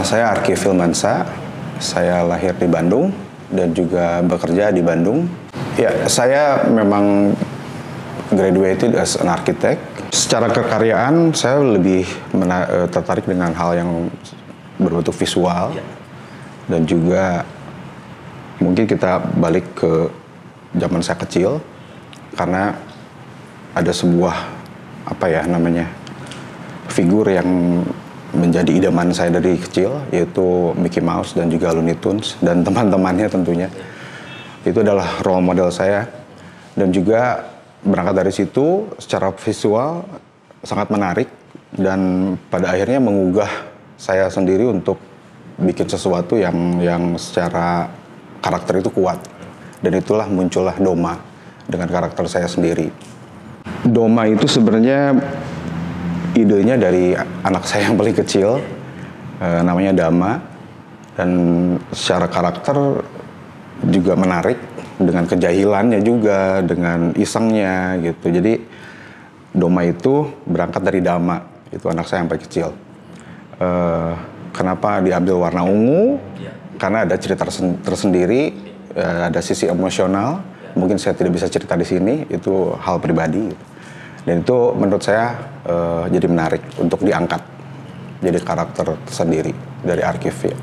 Nama saya Arki Filmansa. Saya lahir di Bandung dan juga bekerja di Bandung. Ya, saya memang graduated as an architect. Secara kekaryaan, saya lebih tertarik dengan hal yang berbentuk visual. Dan juga mungkin kita balik ke zaman saya kecil. Karena ada sebuah, figur yang menjadi idaman saya dari kecil, yaitu Mickey Mouse dan juga Looney Tunes dan teman-temannya tentunya. Itu adalah role model saya. Dan juga berangkat dari situ, secara visual sangat menarik dan pada akhirnya mengugah saya sendiri untuk bikin sesuatu yang secara karakter itu kuat. Dan itulah muncullah Doma dengan karakter saya sendiri. Doma itu sebenarnya idenya dari anak saya yang paling kecil, namanya Dama, dan secara karakter juga menarik dengan kejahilannya juga, dengan isengnya gitu. Jadi Doma itu berangkat dari Dama, itu anak saya yang paling kecil. Kenapa diambil warna ungu? Karena ada cerita tersendiri, ada sisi emosional. Mungkin saya tidak bisa cerita di sini, itu hal pribadi. Dan itu menurut saya jadi menarik untuk diangkat jadi karakter tersendiri dari Arkiv ya.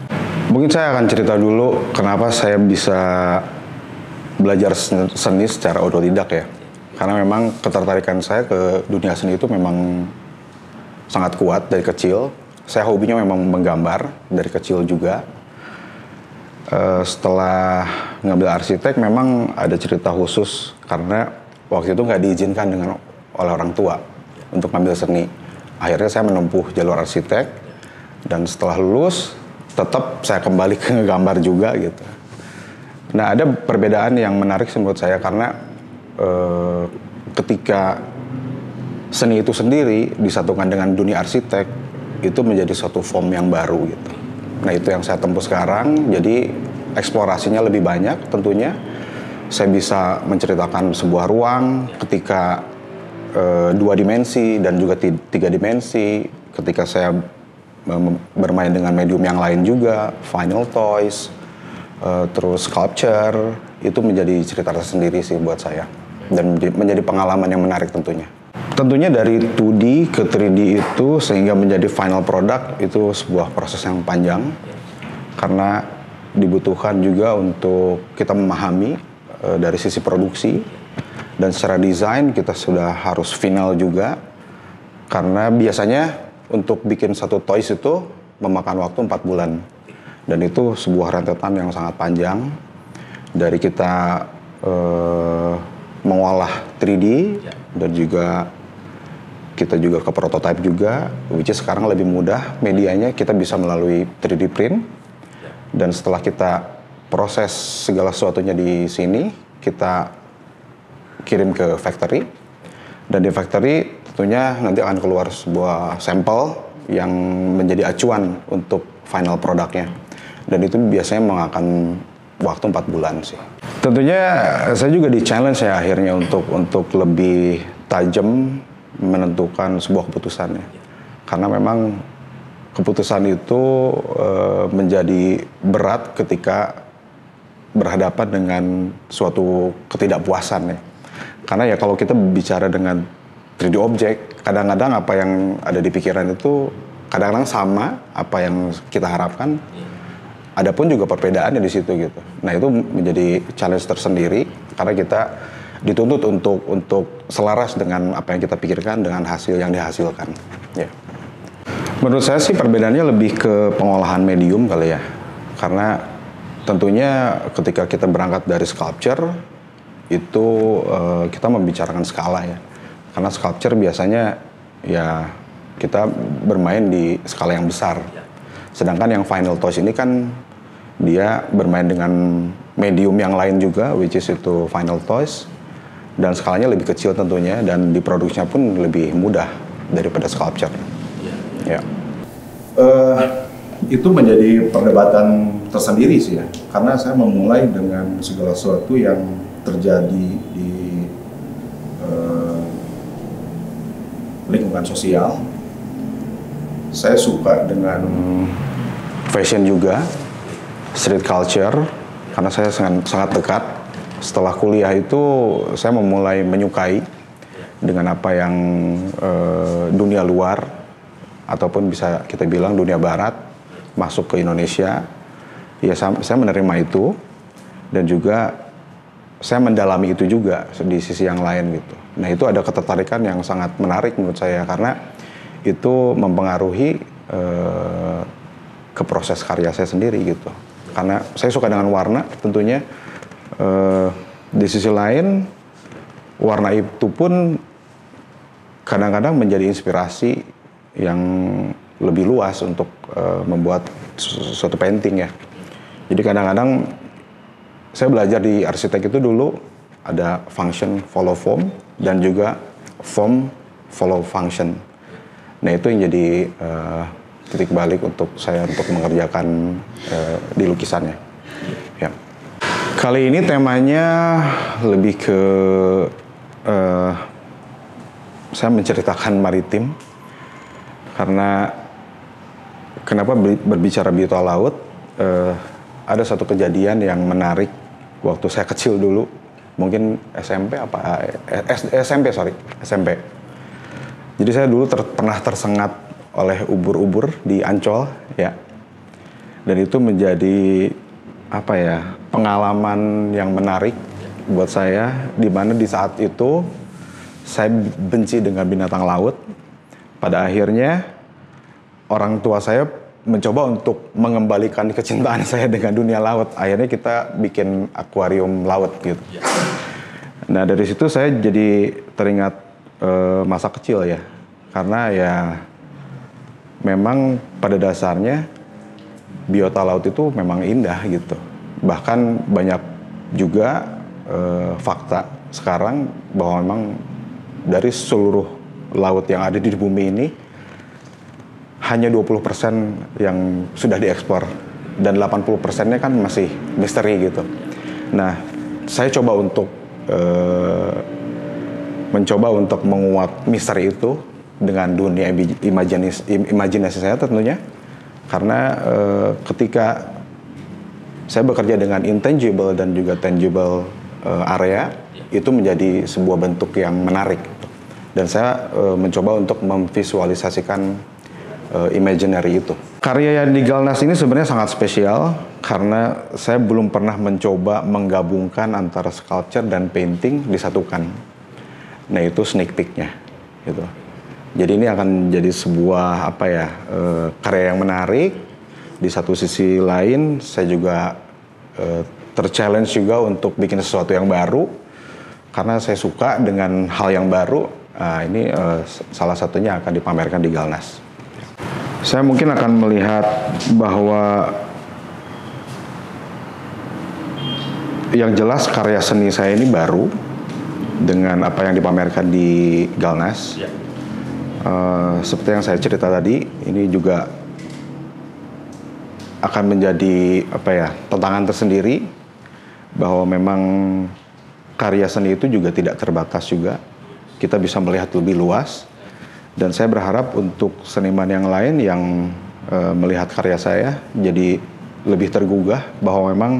Mungkin saya akan cerita dulu kenapa saya bisa belajar seni secara otodidak ya. Karena memang ketertarikan saya ke dunia seni itu memang sangat kuat dari kecil. Saya hobinya memang menggambar dari kecil juga. Setelah ngambil arsitek memang ada cerita khusus karena waktu itu nggak diizinkan oleh orang tua untuk ngambil seni. Akhirnya saya menempuh jalur arsitek dan setelah lulus tetap saya kembali ke ngegambar juga gitu. Nah, ada perbedaan yang menarik menurut saya karena ketika seni itu sendiri disatukan dengan dunia arsitek itu menjadi suatu form yang baru gitu. Nah, itu yang saya tempuh sekarang. Jadi eksplorasinya lebih banyak tentunya. Saya bisa menceritakan sebuah ruang ketika 2 dimensi dan juga 3 dimensi. Ketika saya bermain dengan medium yang lain juga, vinyl toys, terus sculpture, itu menjadi cerita tersendiri sih buat saya. Dan menjadi pengalaman yang menarik tentunya. Tentunya dari 2D ke 3D itu sehingga menjadi final product itu sebuah proses yang panjang. Karena dibutuhkan juga untuk kita memahami dari sisi produksi. Dan secara desain kita sudah harus final juga. Karena biasanya untuk bikin satu toys itu memakan waktu 4 bulan. Dan itu sebuah rentetan yang sangat panjang. Dari kita mengolah 3D dan juga kita juga ke prototype juga. Which is sekarang lebih mudah medianya kita bisa melalui 3D print. Dan setelah kita proses segala sesuatunya di sini, kita kirim ke factory, dan di factory tentunya nanti akan keluar sebuah sampel yang menjadi acuan untuk final produknya, dan itu biasanya memakan waktu 4 bulan sih. Tentunya saya juga di challenge ya akhirnya untuk lebih tajam menentukan sebuah keputusannya, karena memang keputusan itu menjadi berat ketika berhadapan dengan suatu ketidakpuasan ya. Karena ya kalau kita bicara dengan 3D objek, kadang-kadang apa yang ada di pikiran itu kadang-kadang sama apa yang kita harapkan. Adapun juga perbedaannya di situ gitu. Nah, itu menjadi challenge tersendiri karena kita dituntut untuk selaras dengan apa yang kita pikirkan dengan hasil yang dihasilkan. Ya. Menurut saya sih perbedaannya lebih ke pengolahan medium kali ya. Karena tentunya ketika kita berangkat dari sculpture itu kita membicarakan skala ya. Karena sculpture biasanya ya kita bermain di skala yang besar. Sedangkan yang final toys ini kan dia bermain dengan medium yang lain juga, which is itu final toys. Dan skalanya lebih kecil tentunya dan diproduksinya pun lebih mudah daripada sculpture. Ya. Itu menjadi perdebatan tersendiri sih ya. Karena saya memulai dengan segala sesuatu yang terjadi di lingkungan sosial. Saya suka dengan fashion juga, street culture, karena saya sangat dekat. Setelah kuliah itu saya memulai menyukai dengan apa yang dunia luar ataupun bisa kita bilang dunia barat masuk ke Indonesia. Ya saya menerima itu dan juga saya mendalami itu juga di sisi yang lain gitu. Nah itu ada ketertarikan yang sangat menarik menurut saya karena itu mempengaruhi ke proses karya saya sendiri gitu. Karena saya suka dengan warna tentunya. Di sisi lain warna itu pun kadang-kadang menjadi inspirasi yang lebih luas untuk membuat suatu painting ya. Jadi kadang-kadang saya belajar di arsitek itu dulu ada function follow form dan juga form follow function. Nah itu yang jadi titik balik untuk saya untuk mengerjakan di lukisannya. Ya. Kali ini temanya lebih ke saya menceritakan maritim karena kenapa berbicara biota laut? Ada satu kejadian yang menarik waktu saya kecil dulu, mungkin SMP. Jadi saya dulu pernah tersengat oleh ubur-ubur di Ancol, ya. Dan itu menjadi pengalaman yang menarik buat saya, di mana di saat itu saya benci dengan binatang laut. Pada akhirnya orang tua saya mencoba untuk mengembalikan kecintaan saya dengan dunia laut. Akhirnya kita bikin akuarium laut gitu. Nah dari situ saya jadi teringat masa kecil ya. Karena ya memang pada dasarnya biota laut itu memang indah gitu. Bahkan banyak juga fakta sekarang bahwa memang dari seluruh laut yang ada di bumi ini hanya 20% yang sudah diekspor dan 80%-nya kan masih misteri gitu. Nah, saya coba untuk mencoba untuk menguak misteri itu dengan dunia imajinasi saya tentunya. Karena ketika saya bekerja dengan intangible dan juga tangible area, itu menjadi sebuah bentuk yang menarik. Dan saya mencoba untuk memvisualisasikan imaginary itu. Karya yang di Galnas ini sebenarnya sangat spesial karena saya belum pernah mencoba menggabungkan antara sculpture dan painting disatukan. Nah itu sneak peek-nya gitu. Jadi ini akan jadi sebuah karya yang menarik. Di satu sisi lain saya juga ter-challenge juga untuk bikin sesuatu yang baru karena saya suka dengan hal yang baru. Ini salah satunya akan dipamerkan di Galnas. Saya mungkin akan melihat bahwa yang jelas karya seni saya ini baru dengan apa yang dipamerkan di Galnas. Seperti yang saya cerita tadi, ini juga akan menjadi tantangan tersendiri bahwa memang karya seni itu juga tidak terbatas juga. Kita bisa melihat lebih luas. Dan saya berharap untuk seniman yang lain yang melihat karya saya jadi lebih tergugah bahwa memang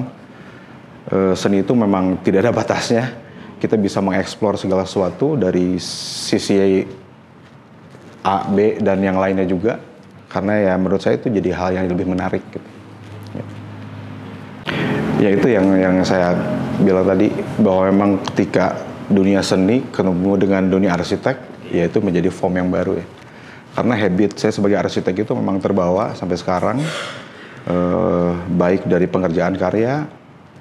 seni itu memang tidak ada batasnya. Kita bisa mengeksplor segala sesuatu dari sisi A, B, dan yang lainnya juga. Karena ya menurut saya itu jadi hal yang lebih menarik gitu. Ya itu yang saya bilang tadi, bahwa memang ketika dunia seni ketemu dengan dunia arsitek, ya itu menjadi form yang baru ya. Karena habit saya sebagai arsitek itu memang terbawa sampai sekarang, baik dari pengerjaan karya,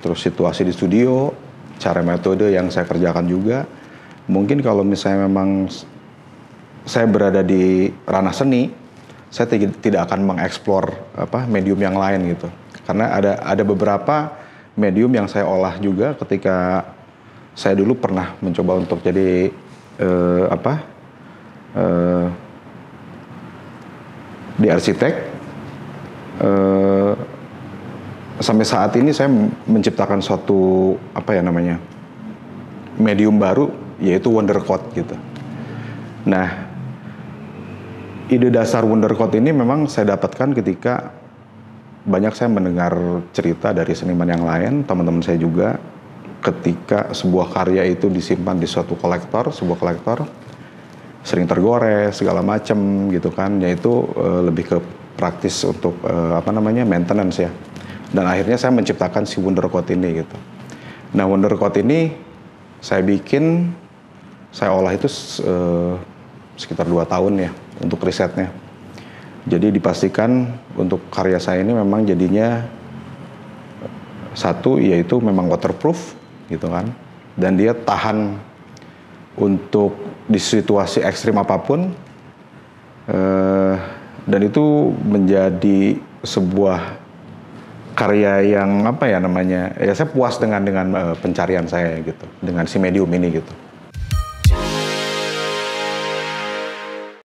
terus situasi di studio, cara metode yang saya kerjakan juga. Mungkin kalau misalnya memang saya berada di ranah seni, saya tidak akan mengeksplor medium yang lain gitu. Karena ada beberapa medium yang saya olah juga ketika saya dulu pernah mencoba untuk jadi di arsitek. Sampai saat ini saya menciptakan suatu medium baru, yaitu Wondercoat gitu. Nah, ide dasar Wondercoat ini memang saya dapatkan ketika banyak saya mendengar cerita dari seniman yang lain, teman-teman saya juga, ketika sebuah karya itu disimpan di suatu kolektor, sebuah kolektor sering tergores segala macam gitu kan, yaitu lebih ke praktis untuk maintenance ya. Dan akhirnya saya menciptakan si Wondercoat ini gitu. Nah, Wondercoat ini saya bikin, saya olah itu sekitar 2 tahun ya untuk risetnya. Jadi dipastikan untuk karya saya ini memang jadinya satu, yaitu memang waterproof gitu kan, dan dia tahan untuk di situasi ekstrim apapun, dan itu menjadi sebuah karya yang saya puas dengan pencarian saya gitu, dengan si medium ini gitu.